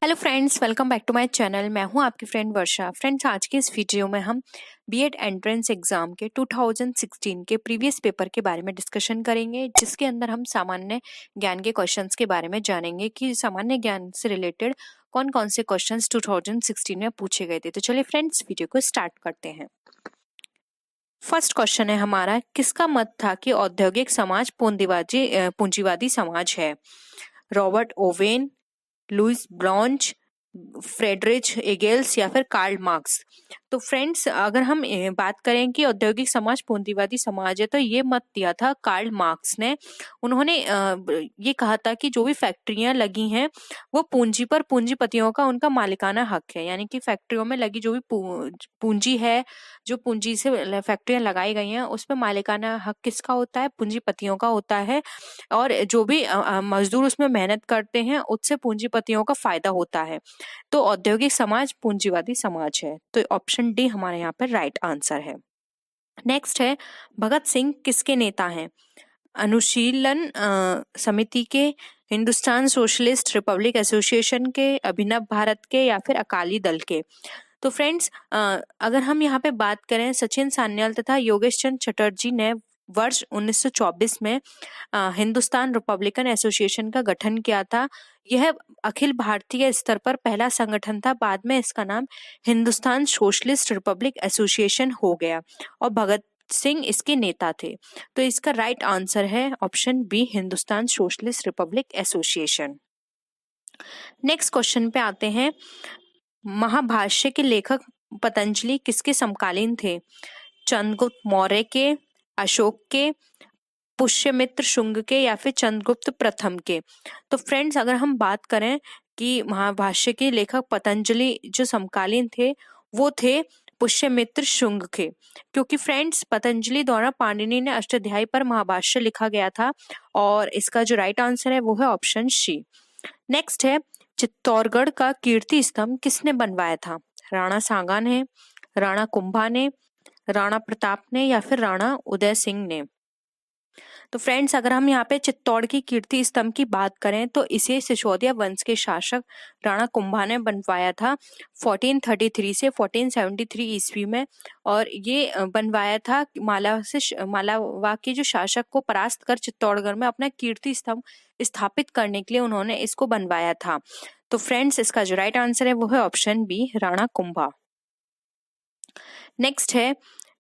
Hello friends, welcome back to my channel. मैं हूं आपकी फ्रेंड वर्षा। फ्रेंड्स, आज के इस वीडियो में हम बीएड एंट्रेंस एग्जाम के 2016 के प्रीवियस पेपर के बारे में डिस्कशन करेंगे, जिसके अंदर हम सामान्य ज्ञान के क्वेश्चंस के बारे में जानेंगे कि सामान्य ज्ञान से रिलेटेड कौन कौन से क्वेश्चंस 2016 में पूछे गए थे। तो चलिए फ्रेंड्स, वीडियो को स्टार्ट करते हैं। फर्स्ट क्वेश्चन है हमारा, किसका मत था कि औद्योगिक समाज पूंजीवादी समाज है? Robert Owen, Louis Blanc, Friedrich Engels या फिर कार्ल मार्क्स? तो फ्रेंड्स, अगर हम बात करें कि औद्योगिक समाज पूंजीवादी समाज है, तो ये मत दिया था कार्ल मार्क्स ने। उन्होंने ये कहा था कि जो भी फैक्ट्रियां लगी हैं वो पूंजी पर पूंजीपतियों का उनका मालिकाना हक है। यानी कि फैक्ट्रियों में लगी जो भी पूंजी है, जो पूंजी से फैक्ट्रियां लगाई गई हैं, उस पर मालिकाना हक किसका होता है? पूंजीपतियों का होता है। और जो भी मजदूर उसमें मेहनत करते हैं, उससे पूंजीपतियों का फायदा होता है। तो औद्योगिक समाज पूंजीवादी समाज है। तो ऑप्शन डी हमारे यहाँ पर राइट आंसर है। नेक्स्ट है, भगत सिंह किसके नेता हैं? अनुशीलन समिति के, हिंदुस्तान सोशलिस्ट रिपब्लिक एसोसिएशन के, अभिनव भारत के या फिर अकाली दल के? तो फ्रेंड्स, अगर हम यहाँ पे बात करें, सचिन सान्याल तथा योगेश चंद्र चटर्जी ने वर्ष 1924 में हिंदुस्तान रिपब्लिकन एसोसिएशन का गठन किया था। यह अखिल भारतीय स्तर पर पहला संगठन था। बाद में इसका नाम हिंदुस्तान सोशलिस्ट रिपब्लिक एसोसिएशन हो गया और भगत सिंह इसके नेता थे। तो इसका राइट आंसर है option B, Hindustan socialist republic association. Next question पे आते हैं। महाभाष्य के लेखक पतंजलि किसके समकालीन थे? चंद्रगुप्त मौर्य के, अशोक के, पुष्यमित्र शुंग के या फिर चंद्रगुप्त प्रथम के? तो फ्रेंड्स, अगर हम बात करें कि महाभाष्य के लेखक पतंजलि जो समकालीन थे, वो थे पुष्यमित्र शुंग के। क्योंकि फ्रेंड्स, पतंजलि द्वारा पाणिनि ने अष्टाध्यायी पर महाभाष्य लिखा गया था और इसका जो राइट आंसर है वो है ऑप्शन सी। नेक्स्ट है, चित्तौड़गढ़ का कीर्ति स्तंभ किसने बनवाया था? राणा सांगा ने, राणा कुंभा ने, राणा प्रताप ने या फिर राणा उदय सिंह ने? तो फ्रेंड्स, अगर हम यहाँ पे चित्तौड़ की कीर्ति स्तंभ की बात करें तो इसे सिसोदिया वंश के शासक राणा कुंभा ने बनवाया था 1433 से 1473 ईस्वी में। और ये बनवाया था मालावा के जो शासक को परास्त कर चित्तौड़गढ़ में अपना कीर्ति स्तंभ स्थापित करने के लिए उन्होंने इसको बनवाया था। तो फ्रेंड्स, इसका जो राइट आंसर है वो है option B, Rana Kumbha. Next है,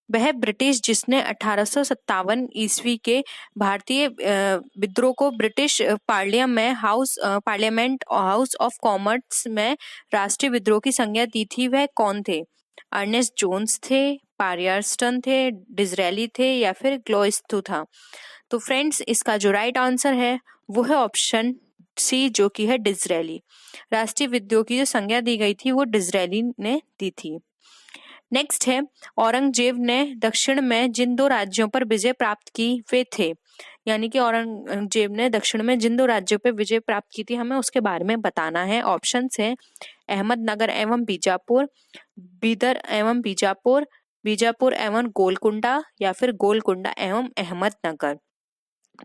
वह ब्रिटिश जिसने 1857 ईस्वी के भारतीय विद्रोह को British parliament house of Commons में राष्ट्रीय विद्रोह की संज्ञा दी थी, वह कौन थे? अर्नेस्ट जोन्स थे, पायरस्टन थे, डिज़रेली थे या फिर ग्लोइस्तु था? तो फ्रेंड्स, इसका जो राइट आंसर है वो है ऑप्शन सी, जो कि है डिज़रेली। राष्ट्रीय विद्रोह की जो संज्ञा दी गई थी वो डिज़रेली ने दी थी। नेक्स्ट है, औरंगजेब ने दक्षिण में जिन दो राज्यों पर विजय प्राप्त की वे थे? यानी कि औरंगजेब ने दक्षिण में जिन दो राज्यों पर विजय प्राप्त की थी, हमें उसके बारे में बताना है। ऑप्शंस है अहमदनगर एवं बीजापुर, बीदर एवं बीजापुर, बीजापुर एवं गोलकुंडा या फिर गोलकुंडा एवं अहमदनगर?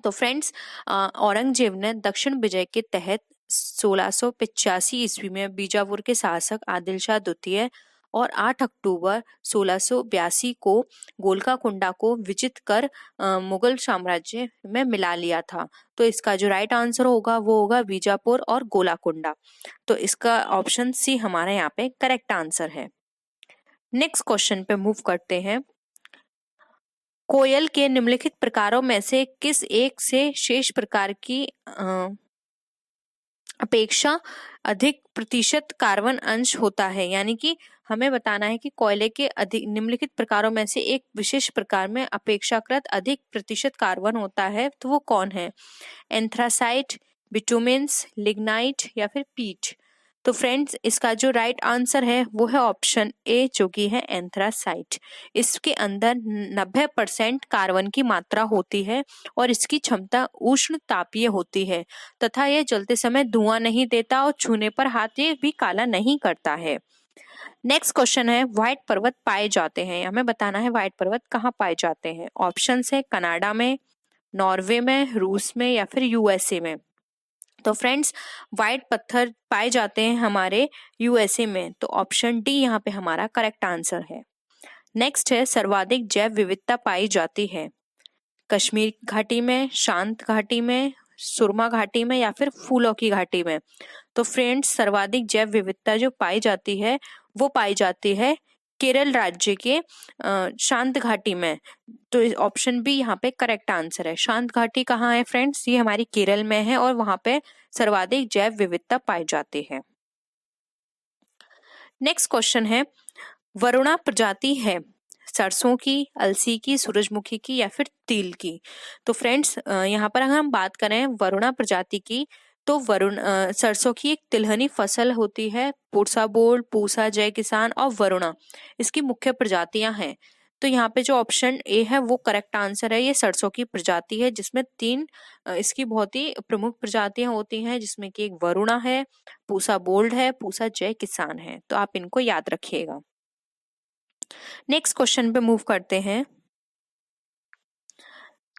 तो फ्रेंड्स, औरंगजेब ने दक्षिण विजय के तहत 1685 ईस्वी में बीजापुर के शासक आदिल शाह द्वितीय और 8 अक्टूबर 1682 को गोलकाकुंडा को विजित कर मुगल साम्राज्य में मिला लिया था। तो इसका जो राइट आंसर होगा वो होगा बीजापुर और गोलाकुंडा। तो इसका ऑप्शन सी हमारा यहाँ पे करेक्ट आंसर है। नेक्स्ट क्वेश्चन पे मूव करते हैं। कोयल के निम्नलिखित प्रकारों में से किस एक से शेष प्रकार की अपेक्षा अधिक प्रतिशत कार्बन अंश होता है? यानी कि हमें बताना है कि कोयले के अधिक निम्नलिखित प्रकारों में से एक विशेष प्रकार में अपेक्षाकृत अधिक प्रतिशत कार्बन होता है, तो वो कौन है? एंथ्रासाइट, बिटुमेंस, लिग्नाइट या फिर पीट? तो फ्रेंड्स, इसका जो राइट आंसर है वो है ऑप्शन ए, जो कि है एंथ्रासाइट। इसके अंदर 90% कार्बन की मात्रा होती है और इसकी क्षमता उष्ण तापीय होती है तथा यह जलते समय धुआं नहीं देता और छूने पर हाथ ये भी काला नहीं करता है। नेक्स्ट क्वेश्चन है, व्हाइट पर्वत पाए जाते हैं? हमें बताना है व्हाइट पर्वत कहाँ पाए जाते हैं। ऑप्शन है कनाडा में, नॉर्वे में, रूस में या फिर यूएसए में? तो फ्रेंड्स व्हाइट पत्थर पाए जाते हैं हमारे यूएसए में, तो ऑप्शन डी यहाँ पे हमारा करेक्ट आंसर है। नेक्स्ट है सर्वाधिक जैव विविधता पाई जाती है कश्मीर घाटी में, शांत घाटी में, सुरमा घाटी में या फिर फूलों की घाटी में। तो फ्रेंड्स सर्वाधिक जैव विविधता जो पाई जाती है वो पाई जाती है केरल राज्य के शांत घाटी में। तो ऑप्शन बी यहाँ पे करेक्ट आंसर है। शांत घाटी कहाँ है फ्रेंड्स? ये हमारी केरल में है और वहां पे सर्वाधिक जैव विविधता पाई जाती है। नेक्स्ट क्वेश्चन है वरुणा प्रजाति है सरसों की, अलसी की, सूरजमुखी की या फिर तिल की। तो फ्रेंड्स यहाँ पर अगर हम बात करें वरुणा प्रजाति की, तो सरसों की एक तिलहनी फसल होती है। पूसा बोल्ड, पूसा, जय किसान और वरुणा इसकी मुख्य प्रजातियां हैं। तो यहाँ पे जो ऑप्शन ए है वो करेक्ट आंसर है। ये सरसों की प्रजाति है जिसमें तीन इसकी बहुत ही प्रमुख प्रजातियां होती हैं, जिसमें कि एक वरुणा है, पूसा बोल्ड है, पूसा जय किसान है। तो आप इनको याद रखिएगा। नेक्स्ट क्वेश्चन पे मूव करते हैं।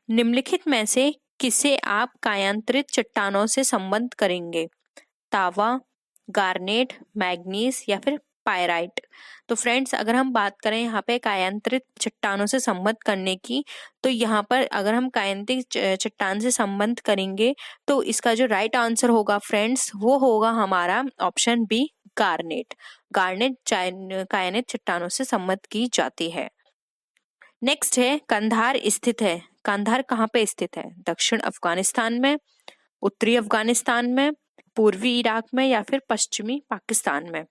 निम्नलिखित में से किसे आप कायांतरित चट्टानों से संबंध करेंगे? तावा, गार्नेट, मैग्नीज या फिर पायराइट। तो फ्रेंड्स अगर हम बात करें यहाँ पे कायांतरित चट्टानों से संबंध करने की, तो यहाँ पर अगर हम कायांतरित चट्टान से संबंध करेंगे तो इसका जो राइट आंसर होगा फ्रेंड्स वो होगा हमारा ऑप्शन बी गार्नेट। गार्नेट कायांतरित चट्टानों से संबंध की जाती है। नेक्स्ट है कंधार स्थित है। कंधार कहाँ पे स्थित है? दक्षिण अफगानिस्तान में, उत्तरी अफगानिस्तान में, पूर्वी इराक में या फिर पश्चिमी पाकिस्तान में।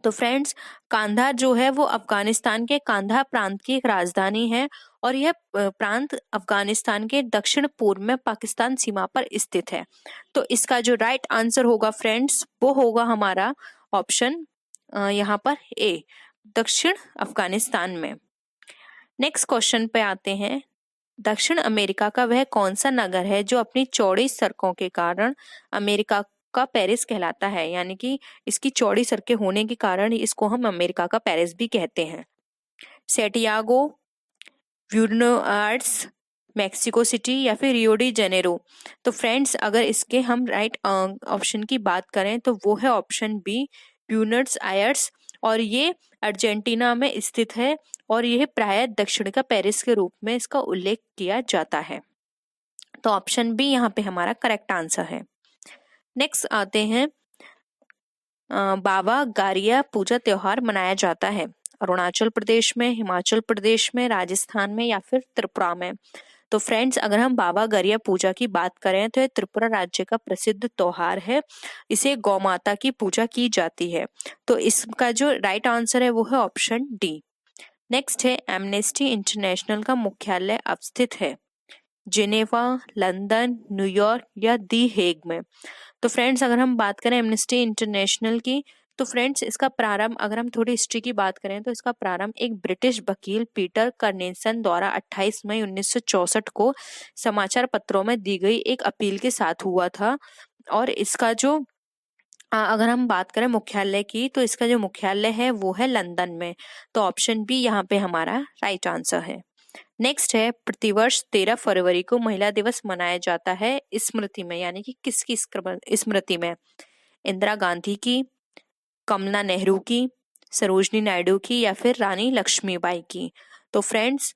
तो फ्रेंड्स कांधार जो है वो अफगानिस्तान के कांधार प्रांत की एक राजधानी है और यह प्रांत अफगानिस्तान के दक्षिण पूर्व में पाकिस्तान सीमा पर स्थित है। तो इसका जो राइट आंसर होगा फ्रेंड्स वो होगा हमारा ऑप्शन यहाँ पर ए, दक्षिण अफगानिस्तान में। नेक्स्ट क्वेश्चन पे आते हैं। दक्षिण अमेरिका का वह कौन सा नगर है जो अपनी चौड़ी सड़कों के कारण अमेरिका का पेरिस कहलाता है? यानी कि इसकी चौड़ी सड़कें होने के कारण इसको हम अमेरिका का पेरिस भी कहते हैं। Santiago, Buenos Aires, Mexico city या फिर रियो डी जेनेरो। तो फ्रेंड्स अगर इसके हम राइट ऑप्शन की बात करें तो वो है ऑप्शन बी, ब्यूनोस आयर्स, और ये अर्जेंटीना में स्थित है और यह प्राय दक्षिण का पेरिस के रूप में इसका उल्लेख किया जाता है। तो ऑप्शन बी यहाँ पे हमारा करेक्ट आंसर है। नेक्स्ट आते हैं बाबा गारिया पूजा त्योहार मनाया जाता है अरुणाचल प्रदेश में, हिमाचल प्रदेश में, राजस्थान में या फिर त्रिपुरा में। तो फ्रेंड्स अगर हम बाबा गरिया पूजा की बात करें तो यह त्रिपुरा राज्य का प्रसिद्ध त्योहार है। इसे गौ माता की पूजा की जाती है। तो इसका जो राइट आंसर है वो है ऑप्शन डी। नेक्स्ट है एमनेस्टी इंटरनेशनल का मुख्यालय अवस्थित है जिनेवा, लंदन, न्यूयॉर्क या दी हेग में। तो फ्रेंड्स अगर हम बात करें एमनेस्टी इंटरनेशनल की, तो फ्रेंड्स इसका प्रारंभ अगर हम थोड़ी हिस्ट्री की बात करें तो इसका प्रारंभ एक ब्रिटिश वकील पीटर कर्नेसन द्वारा 28 मई 1964 को समाचार पत्रों में दी गई एक अपील के साथ हुआ था। और इसका जो अगर हम बात करें मुख्यालय की, तो इसका जो मुख्यालय है वो है लंदन में। तो ऑप्शन बी यहाँ पे हमारा राइट आंसर है। नेक्स्ट है प्रतिवर्ष 13 फरवरी को महिला दिवस मनाया जाता है स्मृति में, यानी कि किसकी स्मृति में? इंदिरा गांधी की, कमला नेहरू की, सरोजनी नायडू की या फिर रानी लक्ष्मीबाई की। तो फ्रेंड्स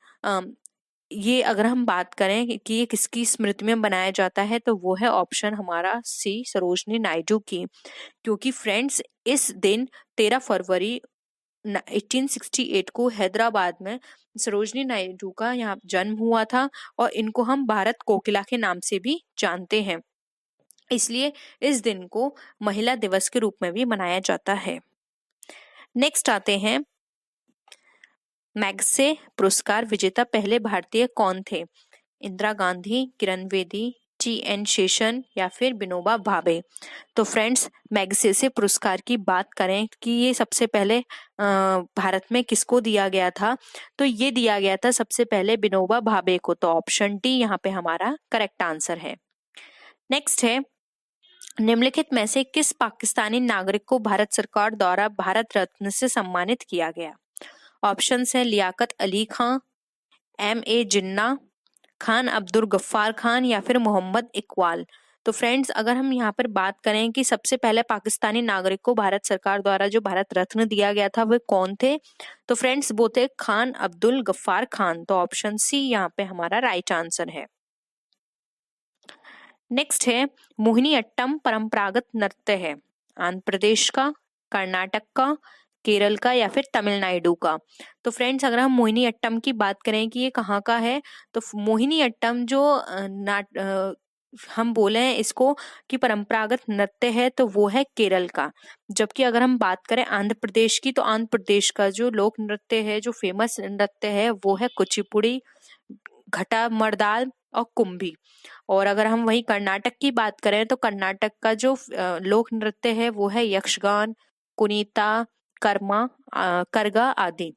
ये अगर हम बात करें कि ये किसकी स्मृति में बनाया जाता है तो वो है ऑप्शन हमारा सी, सरोजनी नायडू की। क्योंकि फ्रेंड्स इस दिन 13 फरवरी 1868 को हैदराबाद में सरोजनी नायडू का यहाँ जन्म हुआ था और इनको हम भारत कोकिला के नाम से भी जानते हैं, इसलिए इस दिन को महिला दिवस के रूप में भी मनाया जाता है। नेक्स्ट आते हैं मैग्सेसे पुरस्कार विजेता पहले भारतीय कौन थे? इंदिरा गांधी, किरण बेदी, टी.एन. शेषन या फिर विनोबा भावे। तो फ्रेंड्स मैग्सेसे पुरस्कार की बात करें कि ये सबसे पहले भारत में किसको दिया गया था, तो ये दिया गया था सबसे पहले विनोबा भावे को। तो ऑप्शन डी यहाँ पे हमारा करेक्ट आंसर है। नेक्स्ट है निम्नलिखित में से किस पाकिस्तानी नागरिक को भारत सरकार द्वारा भारत रत्न से सम्मानित किया गया? ऑप्शन है लियाकत अली खान, M.A. जिन्ना, खान अब्दुल गफ्फार खान या फिर मोहम्मद इकबाल। तो फ्रेंड्स अगर हम यहाँ पर बात करें कि सबसे पहले पाकिस्तानी नागरिक को भारत सरकार द्वारा जो भारत रत्न दिया गया था वो कौन थे, तो फ्रेंड्स वो थे खान अब्दुल गफ्फार खान। तो ऑप्शन सी यहाँ पे हमारा राइट आंसर है। नेक्स्ट है मोहिनीअट्टम परंपरागत नृत्य है आंध्र प्रदेश का, कर्नाटक का, केरल का या फिर तमिलनाडु का। तो फ्रेंड्स अगर हम मोहिनीअट्टम की बात करें कि ये कहाँ का है, तो मोहिनीअट्टम जो हम बोले हैं इसको कि परंपरागत नृत्य है तो वो है केरल का। जबकि अगर हम बात करें आंध्र प्रदेश की, तो आंध्र प्रदेश का जो लोक नृत्य है, जो फेमस नृत्य है वो है कुचिपुड़ी, घटा मर्दाल और कुंभी। और अगर हम वही कर्नाटक की बात करें तो कर्नाटक का जो लोक नृत्य है वो है यक्षगान, कुनीता, करगा आदि।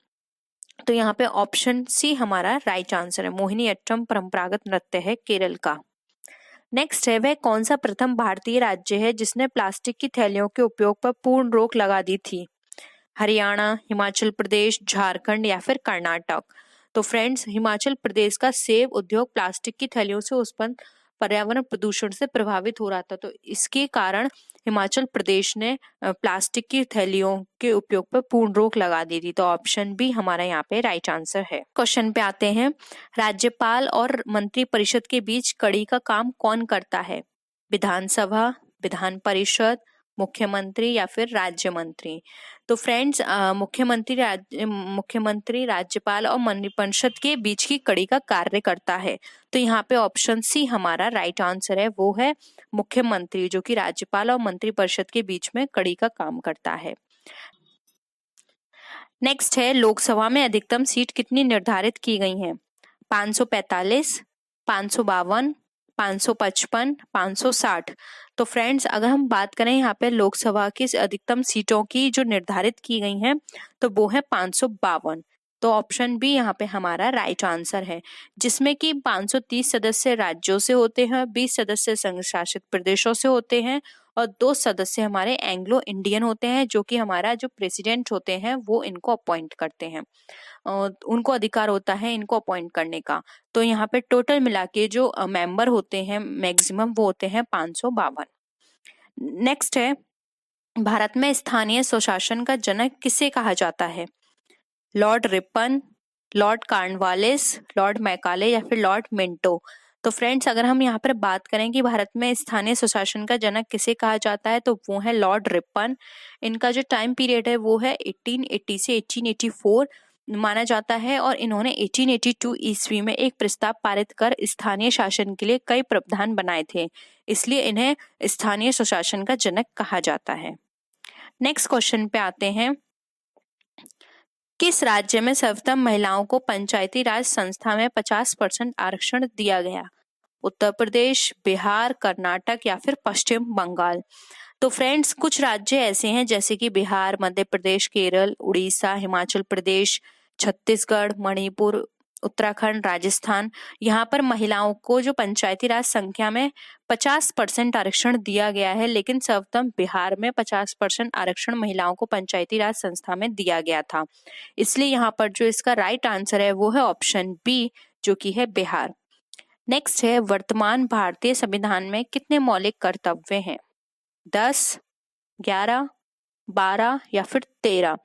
तो यहाँ पे ऑप्शन सी हमारा राइट आंसर है, मोहिनीअट्टम परंपरागत नृत्य है केरल का। नेक्स्ट है वह कौन सा प्रथम भारतीय राज्य है जिसने प्लास्टिक की थैलियों के उपयोग पर पूर्ण रोक लगा दी थी? हरियाणा, हिमाचल प्रदेश, झारखंड या फिर कर्नाटक। तो फ्रेंड्स हिमाचल प्रदेश का सेब उद्योग प्लास्टिक की थैलियों से उत्पन्न पर्यावरण प्रदूषण से प्रभावित हो रहा था, तो इसके कारण हिमाचल प्रदेश ने प्लास्टिक की थैलियों के उपयोग पर पूर्ण रोक लगा दी थी। तो ऑप्शन बी हमारा यहाँ पे राइट आंसर है। क्वेश्चन पे आते हैं, राज्यपाल और मंत्रिपरिषद के बीच कड़ी का काम कौन करता है? विधानसभा, विधान परिषद, मुख्यमंत्री या फिर राज्य मंत्री। तो फ्रेंड्स मुख्यमंत्री राज्यपाल और मंत्रिपरिषद के बीच की कड़ी का कार्य करता है। तो यहाँ पे ऑप्शन सी हमारा राइट आंसर है, वो है मुख्यमंत्री, जो कि राज्यपाल और मंत्रिपरिषद के बीच में कड़ी का काम करता है। नेक्स्ट है लोकसभा में अधिकतम सीट कितनी निर्धारित की गई हैं? 545, 552, 555, 560। तो फ्रेंड्स अगर हम बात करें यहाँ पे लोकसभा की अधिकतम सीटों की जो निर्धारित की गई हैं तो वो है 552। तो ऑप्शन बी यहाँ पे हमारा राइट आंसर है, जिसमें कि 530 सदस्य राज्यों से होते हैं, 20 सदस्य संघ शासित प्रदेशों से होते हैं और 2 सदस्य हमारे एंग्लो इंडियन होते हैं, जो कि हमारा जो प्रेसिडेंट होते हैं वो इनको अपॉइंट करते हैं, उनको अधिकार होता है इनको अपॉइंट करने का। तो यहाँ पे टोटल मिला के जो मेंबर होते हैं मैक्सिमम वो होते हैं 552। नेक्स्ट है भारत में स्थानीय स्वशासन का जनक किसे कहा जाता है? Lord Ripon, Lord Cornwallis, Lord Macaulay या फिर लॉर्ड मिंटो। तो फ्रेंड्स अगर हम यहाँ पर बात करें कि भारत में स्थानीय स्वशासन का जनक किसे कहा जाता है तो वो है लॉर्ड रिपन। इनका जो टाइम पीरियड है वो है 1880 से 1884 माना जाता है और इन्होंने 1882 ईस्वी में एक प्रस्ताव पारित कर स्थानीय शासन के लिए कई प्रावधान बनाए थे, इसलिए इन्हें स्थानीय स्वशासन का जनक कहा जाता है। नेक्स्ट क्वेश्चन पे आते हैं, किस राज्य में सर्वप्रथम महिलाओं को पंचायती राज संस्था में 50% आरक्षण दिया गया? उत्तर प्रदेश, बिहार, कर्नाटक या फिर पश्चिम बंगाल। तो फ्रेंड्स कुछ राज्य ऐसे हैं जैसे कि बिहार, मध्य प्रदेश, केरल, उड़ीसा, हिमाचल प्रदेश, छत्तीसगढ़, मणिपुर, उत्तराखंड, राजस्थान। यहाँ पर महिलाओं को जो पंचायती राज संख्या में 50% आरक्षण दिया गया है, लेकिन सर्वप्रथम बिहार में 50% आरक्षण महिलाओं को पंचायती राज संस्था में दिया गया था। इसलिए यहाँ पर जो इसका राइट आंसर है वो है ऑप्शन बी, जो कि है बिहार। नेक्स्ट है वर्तमान भारतीय संविधान में कितने मौलिक कर्तव्य हैं? 10, 11, 12 या फिर 13।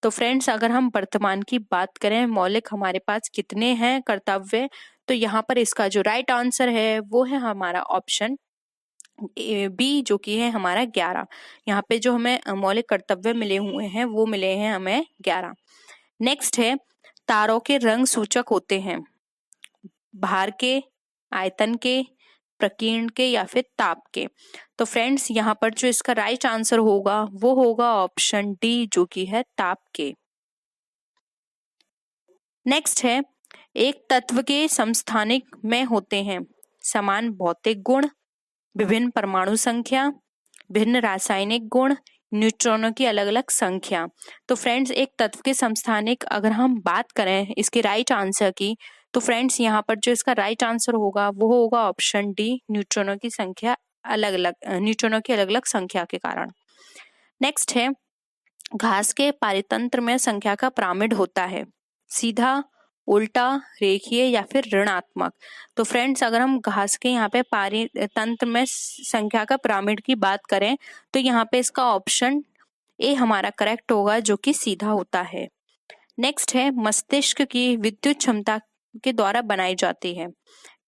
तो फ्रेंड्स अगर हम वर्तमान की बात करें मौलिक हमारे पास कितने हैं कर्तव्य, तो यहाँ पर इसका जो राइट आंसर है वो है हमारा ऑप्शन बी, जो कि है हमारा 11। यहाँ पे जो हमें मौलिक कर्तव्य मिले हुए हैं वो मिले हैं हमें 11। नेक्स्ट है तारों के रंग सूचक होते हैं भार के, आयतन के, प्रकीर्ण के या फिर ताप के। तो फ्रेंड्स यहाँ पर जो इसका राइट आंसर होगा वो होगा ऑप्शन डी, जो कि है ताप के। नेक्स्ट है एक तत्व के समस्थानिक में होते हैं समान भौतिक गुण, विभिन्न परमाणु संख्या, भिन्न रासायनिक गुण, न्यूट्रॉनों की अलग अलग संख्या। तो फ्रेंड्स एक तत्व के समस्थानिक अगर हम बात करें इसके राइट आंसर की, तो फ्रेंड्स यहाँ पर जो इसका राइट आंसर होगा वो होगा ऑप्शन डी, न्यूट्रॉनों की संख्या अलग अलग, न्यूट्रॉनों की अलग अलग संख्या के कारण। नेक्स्ट है घास के पारितंत्र में संख्या का पिरामिड होता है सीधा, उल्टा, रेखीय या फिर ऋणात्मक। तो फ्रेंड्स अगर हम घास के यहाँ पे पारी तंत्र में संख्या का पिरामिड की बात करें तो यहाँ पे इसका ऑप्शन ए हमारा करेक्ट होगा, जो कि सीधा होता है। नेक्स्ट है मस्तिष्क की विद्युत क्षमता के द्वारा बनाई जाती है।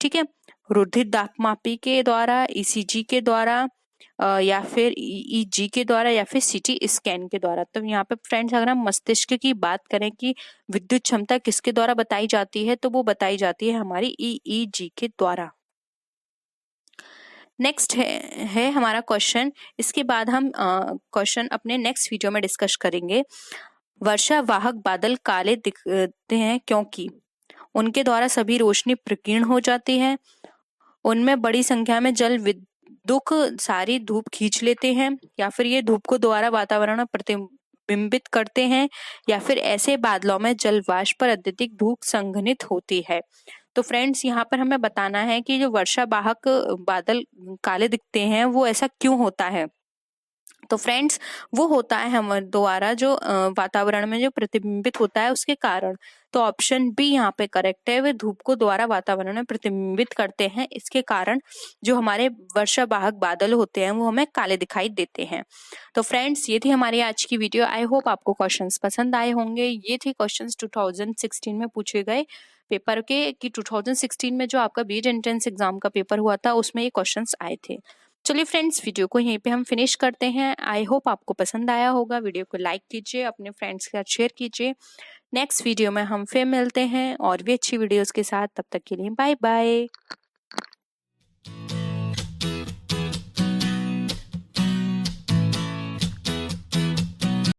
ठीक है, रुधिर दाबमापी के द्वारा, ईसीजी के द्वारा, या फिर ईईजी के द्वारा, या फिर सीटी स्कैन के द्वारा। तो यहाँ पे फ्रेंड्स अगर हम मस्तिष्क की बात करें कि विद्युत क्षमता किसके द्वारा बताई जाती है, तो वो बताई जाती है हमारी ईईजी के द्वारा। नेक्स्ट है हमारा क्वेश्चन। इसके बाद हम क्वेश्चन अपने नेक्स्ट वीडियो में डिस्कस करेंगे। वर्षा वाहक बादल काले दिखते हैं क्योंकि उनके द्वारा सभी रोशनी प्रकीर्ण हो जाती है, उनमें बड़ी संख्या में जल विद्युत सारी धूप खींच लेते हैं, या फिर ये धूप को दोबारा वातावरण में प्रतिबिंबित करते हैं, या फिर ऐसे बादलों में जल वाष्प पर अत्यधिक धूप संघनित होती है। तो फ्रेंड्स यहाँ पर हमें बताना है कि जो वर्षा वाहक बादल काले दिखते हैं वो ऐसा क्यों होता है। तो फ्रेंड्स वो होता है हमारे द्वारा जो वातावरण में जो प्रतिबिंबित होता है उसके कारण। तो ऑप्शन बी यहाँ पे करेक्ट है, वे धूप को द्वारा वातावरण में प्रतिबिंबित करते हैं, इसके कारण जो हमारे वर्षा वाहक बादल होते हैं वो हमें काले दिखाई देते हैं। तो फ्रेंड्स ये थी हमारी आज की वीडियो। आई होप आपको क्वेश्चंस पसंद आए होंगे। ये थे क्वेश्चंस 2016 में पूछे गए पेपर के, कि 2016 में जो आपका बीएड एंट्रेंस एग्जाम का पेपर हुआ था उसमें ये क्वेश्चंस आए थे। चलिए फ्रेंड्स वीडियो को यहीं पे हम फिनिश करते हैं। आई होप आपको पसंद आया होगा। वीडियो को लाइक कीजिए, अपने फ्रेंड्स के साथ शेयर कीजिए। नेक्स्ट वीडियो में हम फिर मिलते हैं और भी अच्छी वीडियोस के साथ। तब तक के लिए बाय बाय।